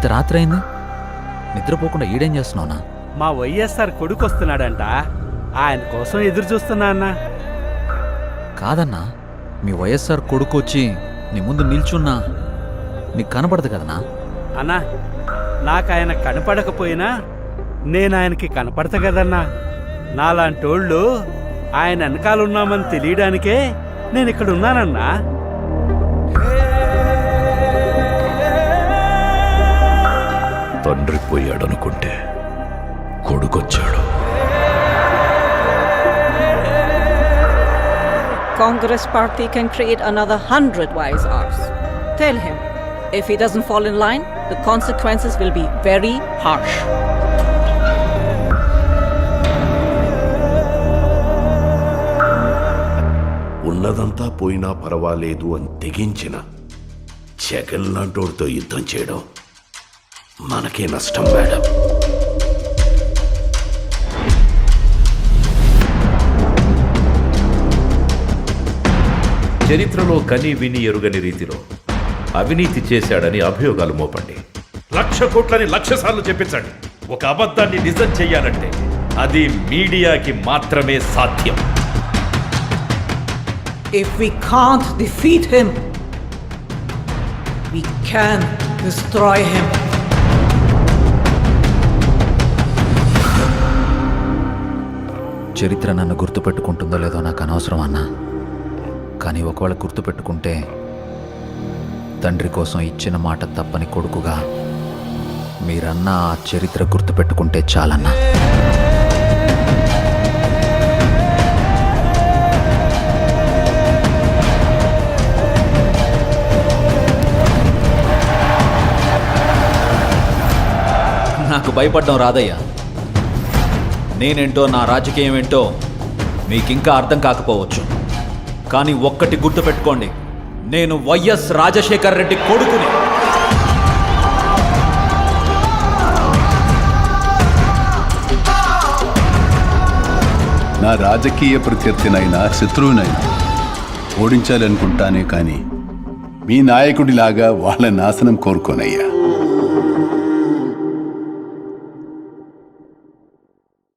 ఇంత రాత్రి అయింది, నిద్రపోకుండా ఈడేం చేస్తున్నావునా? మా వైఎస్ఆర్ కొడుకు వస్తున్నాడంట, ఆయన కోసం ఎదురు చూస్తున్నా అన్నా. కాదన్నా, మీ వైఎస్ఆర్ కొడుకు వచ్చి నీ ముందు నిల్చున్నా నీకు కనపడదు కదనా? అన్నా, నాకు ఆయన కనపడకపోయినా నేను ఆయనకి కనపడతా కదన్నా. నాలాంటోళ్ళు ఆయన వెనకాలన్నామని తెలియడానికే నేను ఇక్కడ ఉన్నానన్నా. తండ్రి పోయాడనుకుంటే కొడుకొచ్చాడు. Congress party can create another 100 YSRs. Tell him, if he doesn't fall in line, the consequences will be very harsh. ఉన్నదంతా పోయినా పర్వాలేదు అని తెగించిన జగన్ లాంటోడితో యుద్ధం చేయడం మనకే నష్టం మేడం. చరిత్రలో కని విని ఎరుగని రీతిలో అవినీతి చేశాడని అభియోగాలు మోపండి. 1,00,000 కోట్లని 1,00,000 సార్లు చెప్పించండి. ఒక అబద్ధాన్ని నిజం చెయ్యాలంటే అది మీడియాకి మాత్రమే సాధ్యం. If we can't defeat him, we can destroy him. చరిత్ర నన్ను గుర్తుపెట్టుకుంటుందో లేదో నాకు అనవసరం అన్నా, కానీ ఒకవేళ గుర్తుపెట్టుకుంటే తండ్రి కోసం ఇచ్చిన మాట తప్పని కొడుకుగా మీరన్నా ఆ చరిత్ర గుర్తుపెట్టుకుంటే చాలన్నా. నాకు భయపడడం రాదయ్యా. నేనేంటో, నా రాజకీయం ఏంటో మీకింకా అర్థం కాకపోవచ్చు, కానీ ఒక్కటి గుర్తుపెట్టుకోండి, నేను వైఎస్ రాజశేఖర్ రెడ్డి కొడుకుని. నా రాజకీయ ప్రత్యర్థినైనా శత్రువునైనా ఓడించాలనుకుంటానే కానీ మీ నాయకుడిలాగా వాళ్ళ నాశనం కోరుకోనయ్యా.